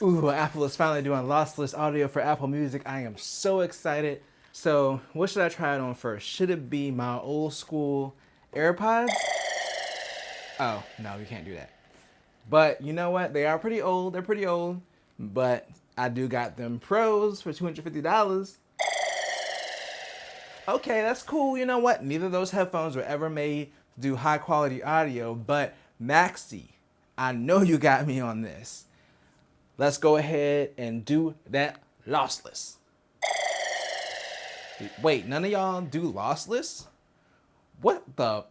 Ooh, Apple is finally doing lossless audio for Apple Music. I am so excited. So, what should I try it on first? Should it be my old school AirPods? Oh, no, you can't do that. But you know what? They are pretty old. They're pretty old. But I do got them Pros for $250. Okay, that's cool. You know what? Neither of those headphones were ever made to do high quality audio, but Maxi, I know you got me on this. Let's go ahead and do that lossless. Wait, none of y'all do lossless? What the?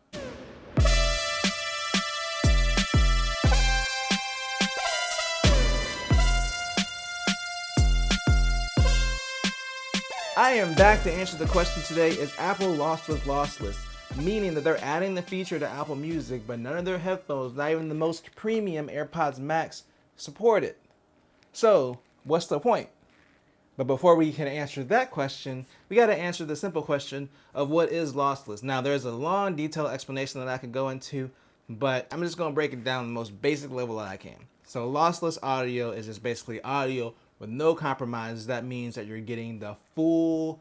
I am back to answer the question today, is Apple lost with lossless? Meaning that they're adding the feature to Apple Music, but none of their headphones, not even the most premium AirPods Max, support it. So, what's the point? But before we can answer that question, we got to answer the simple question of what is lossless. Now, there's a long, detailed explanation that I could go into, but I'm just going to break it down the most basic level that I can. So, lossless audio is just basically audio with no compromises. That means that you're getting the full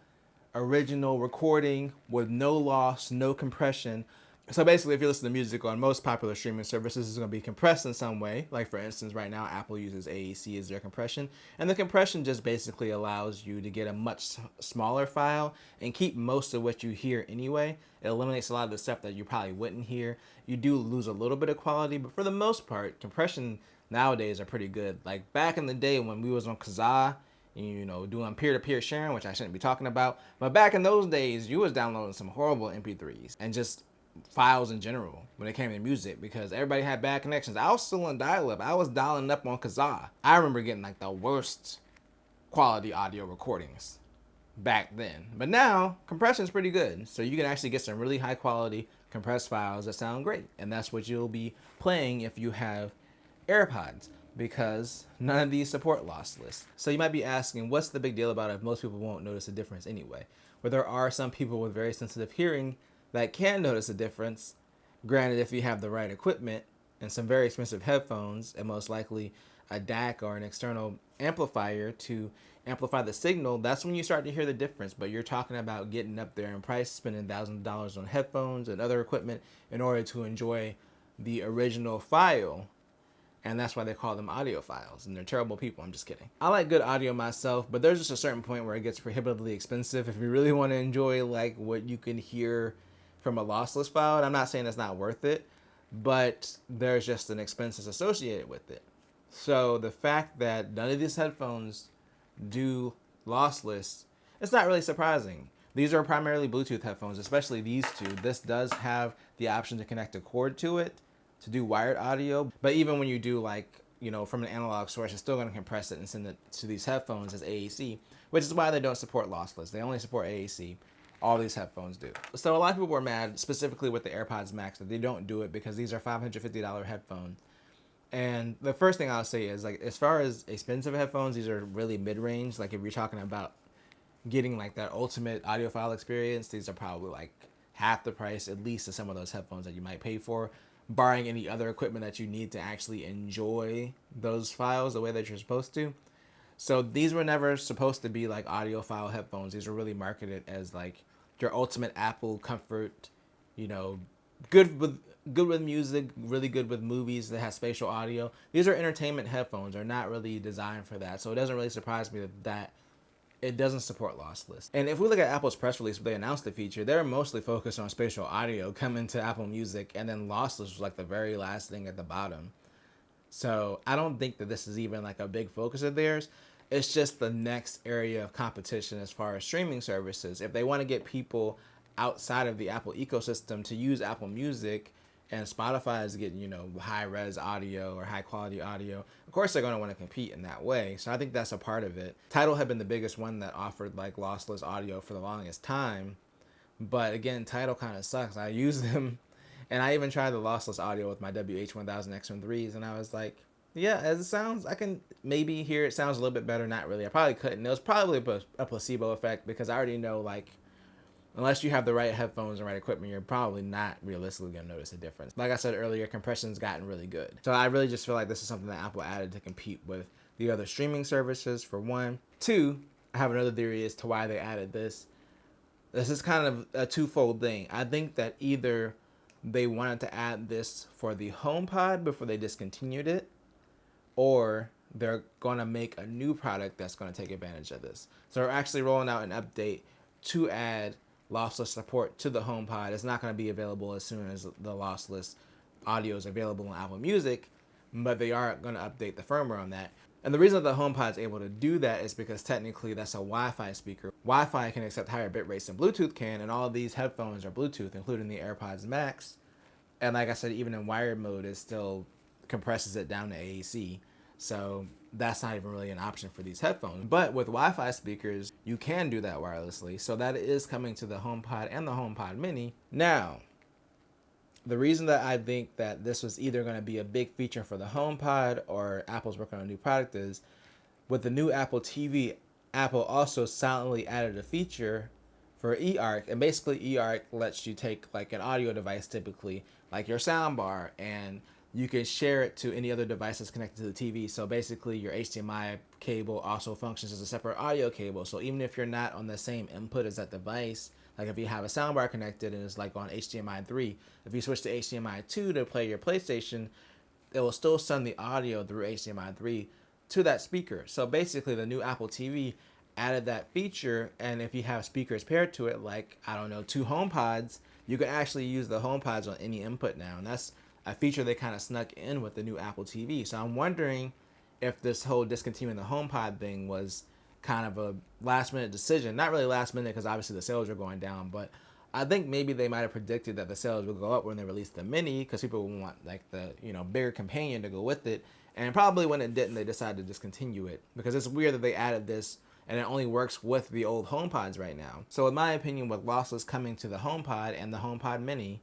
original recording with no loss, no compression. So basically, if you listen to music on most popular streaming services, it's going to be compressed in some way. Like for instance, right now, Apple uses AAC as their compression. And the compression just basically allows you to get a much smaller file and keep most of what you hear anyway. It eliminates a lot of the stuff that you probably wouldn't hear. You do lose a little bit of quality, but for the most part, compression nowadays are pretty good. Like back in the day when we was on Kazaa, you know, doing peer-to-peer sharing, which I shouldn't be talking about. But back in those days, you was downloading some horrible MP3s and just files in general when it came to music because everybody had bad connections. I was still on dial-up. I was dialing up on Kazaa. I remember getting like the worst quality audio recordings back then. But now, compression is pretty good. So you can actually get some really high quality compressed files that sound great. And that's what you'll be playing if you have AirPods, because none of these support lossless. So you might be asking, what's the big deal about it if most people won't notice a difference anyway? Well, there are some people with very sensitive hearing that can notice a difference. Granted, if you have the right equipment and some very expensive headphones, and most likely a DAC or an external amplifier to amplify the signal, that's when you start to hear the difference. But you're talking about getting up there in price, spending thousands of dollars on headphones and other equipment in order to enjoy the original file. And that's why they call them audiophiles, and they're terrible people. I'm just kidding. I like good audio myself, but there's just a certain point where it gets prohibitively expensive. If you really want to enjoy like what you can hear from a lossless file, and I'm not saying it's not worth it, but there's just an expenses associated with it. So the fact that none of these headphones do lossless, it's not really surprising. These are primarily Bluetooth headphones, especially these two. This does have the option to connect a cord to it to do wired audio, but even when you do like, you know, from an analog source, it's still going to compress it and send it to these headphones as AAC, which is why they don't support lossless. They only support AAC. All these headphones do. So a lot of people were mad, specifically with the AirPods Max, that they don't do it because these are $550 headphones. And the first thing I'll say is, like, as far as expensive headphones, these are really mid-range. Like if you're talking about getting like that ultimate audiophile experience, these are probably like half the price at least of some of those headphones that you might pay for, barring any other equipment that you need to actually enjoy those files the way that you're supposed to. So these were never supposed to be like audiophile headphones. These were really marketed as like your ultimate Apple comfort, you know, good with music, really good with movies that have spatial audio. These are entertainment headphones. They're not really designed for that. So it doesn't really surprise me that it doesn't support lossless. And if we look at Apple's press release where they announced the feature, they're mostly focused on spatial audio coming to Apple Music, and then lossless was like the very last thing at the bottom. So I don't think that this is even like a big focus of theirs. It's just the next area of competition as far as streaming services. If they want to get people outside of the Apple ecosystem to use Apple Music, and Spotify is getting, you know, high res audio or high quality audio, of course they're going to want to compete in that way. So I think that's a part of it. Tidal had been the biggest one that offered like lossless audio for the longest time. But again, Tidal kind of sucks. I use them, and I even tried the lossless audio with my WH-1000 X1 3s, and I was like, yeah, as it sounds, I can maybe hear it sounds a little bit better. Not really. I probably couldn't. It was probably a placebo effect because I already know, like, unless you have the right headphones and right equipment, you're probably not realistically going to notice a difference. Like I said earlier, compression's gotten really good. So I really just feel like this is something that Apple added to compete with the other streaming services, for one. Two, I have another theory as to why they added this. This is kind of a twofold thing. I think that either they wanted to add this for the HomePod before they discontinued it, or they're going to make a new product that's going to take advantage of this. So they're actually rolling out an update to add lossless support to the HomePod. It's not going to be available as soon as the lossless audio is available on Apple Music, but they are going to update the firmware on that. And the reason that the HomePod is able to do that is because technically that's a Wi-Fi speaker. Wi-Fi can accept higher bit rates than Bluetooth can, and all of these headphones are Bluetooth, including the AirPods Max. And like I said, even in wired mode, it still compresses it down to AAC. So that's not even really an option for these headphones. But with Wi-Fi speakers, you can do that wirelessly. So that is coming to the HomePod and the HomePod Mini. Now, the reason that I think that this was either going to be a big feature for the HomePod or Apple's working on a new product is, with the new Apple TV, Apple also silently added a feature for eARC. And basically eARC lets you take like an audio device, typically like your soundbar, and you can share it to any other devices connected to the TV. So basically your HDMI cable also functions as a separate audio cable. So even if you're not on the same input as that device, like if you have a soundbar connected and it's like on HDMI 3, if you switch to HDMI 2 to play your PlayStation, it will still send the audio through HDMI 3 to that speaker. So basically the new Apple TV added that feature, and if you have speakers paired to it, like, I don't know, 2 HomePods, you can actually use the HomePods on any input now. And that's a feature they kind of snuck in with the new Apple TV. So I'm wondering if this whole discontinuing the HomePod thing was kind of a last minute decision. Not really last minute, because obviously the sales are going down, but I think maybe they might have predicted that the sales would go up when they released the Mini, because people would want like the, you know, bigger companion to go with it. And probably when it didn't, they decided to discontinue it, because it's weird that they added this and it only works with the old HomePods right now. So in my opinion, with Lossless coming to the HomePod and the HomePod Mini,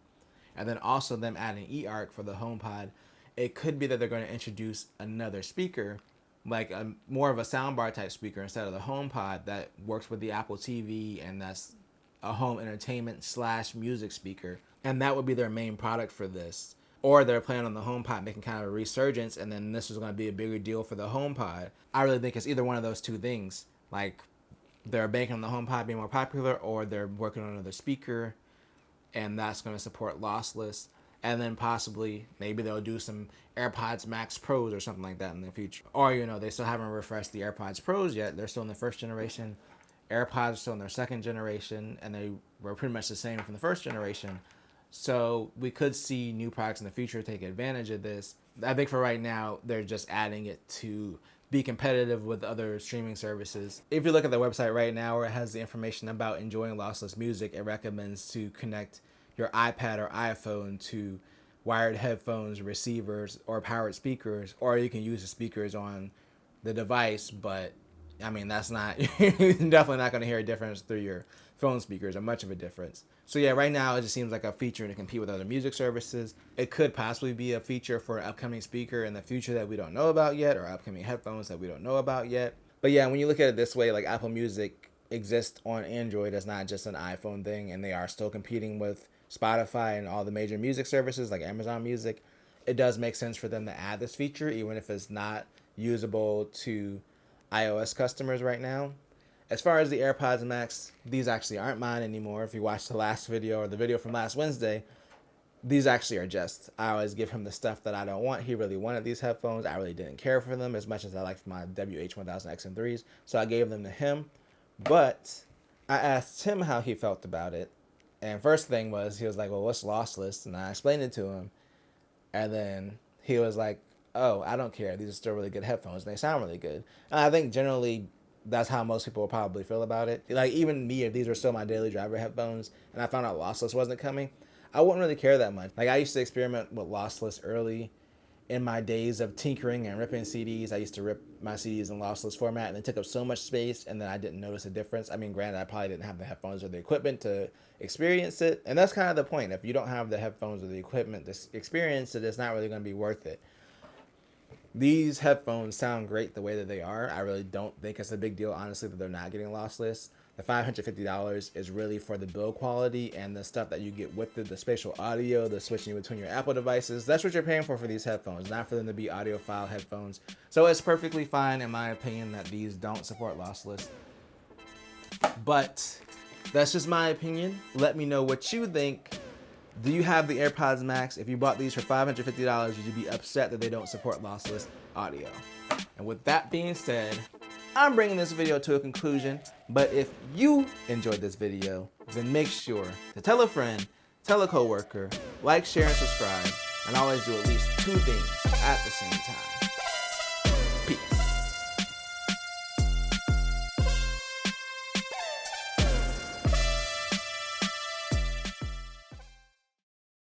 and then also them adding eARC for the HomePod, it could be that they're going to introduce another speaker, like a more of a soundbar type speaker instead of the HomePod, that works with the Apple TV, and that's a home entertainment / music speaker. And that would be their main product for this. Or they're planning on the HomePod making kind of a resurgence, and then this was going to be a bigger deal for the HomePod. I really think it's either one of those two things. Like, they're banking on the HomePod being more popular, or they're working on another speaker, and that's going to support lossless. And then possibly, maybe they'll do some AirPods Max Pros or something like that in the future. Or, you know, they still haven't refreshed the AirPods Pros yet. They're still in the first generation. AirPods are still in their second generation, and they were pretty much the same from the first generation. So we could see new products in the future take advantage of this. I think for right now, they're just adding it to be competitive with other streaming services. If you look at the website right now, where it has the information about enjoying lossless music, it recommends to connect your iPad or iPhone to wired headphones, receivers, or powered speakers, or you can use the speakers on the device. But I mean, that's not, you're definitely not going to hear a difference through your phone speakers, or much of a difference. So yeah, right now it just seems like a feature to compete with other music services. It could possibly be a feature for an upcoming speaker in the future that we don't know about yet, or upcoming headphones that we don't know about yet. But yeah, when you look at it this way, like, Apple Music exists on Android as not just an iPhone thing, and they are still competing with Spotify and all the major music services like Amazon Music. It does make sense for them to add this feature, even if it's not usable to iOS customers right now. As far as the AirPods Max, these actually aren't mine anymore. If you watched the last video, or the video from last Wednesday, these actually are just, I always give him the stuff that I don't want. He really wanted these headphones. I really didn't care for them as much as I liked my WH-1000XM3s, so I gave them to him. But I asked him how he felt about it, and first thing was, he was like, well, what's lossless? And I explained it to him, and then he was like, oh, I don't care. These are still really good headphones, and they sound really good. And I think generally that's how most people will probably feel about it. Like, even me, if these were still my daily driver headphones and I found out lossless wasn't coming, I wouldn't really care that much. Like, I used to experiment with lossless early in my days of tinkering and ripping CDs. I used to rip my CDs in lossless format, and it took up so much space, and then I didn't notice a difference. I mean, granted, I probably didn't have the headphones or the equipment to experience it, and that's kind of the point. If you don't have the headphones or the equipment to experience it, it's not really going to be worth it. These headphones sound great the way that they are. I really don't think it's a big deal, honestly, that they're not getting lossless. The $550 is really for the build quality and the stuff that you get with it, the spatial audio, the switching between your Apple devices. That's what you're paying for these headphones, not for them to be audiophile headphones. So it's perfectly fine, in my opinion, that these don't support lossless. But that's just my opinion. Let me know what you think. Do you have the AirPods Max? If you bought these for $550, would you be upset that they don't support lossless audio? And with that being said, I'm bringing this video to a conclusion, but if you enjoyed this video, then make sure to tell a friend, tell a coworker, like, share, and subscribe, and always do at least 2 things at the same time.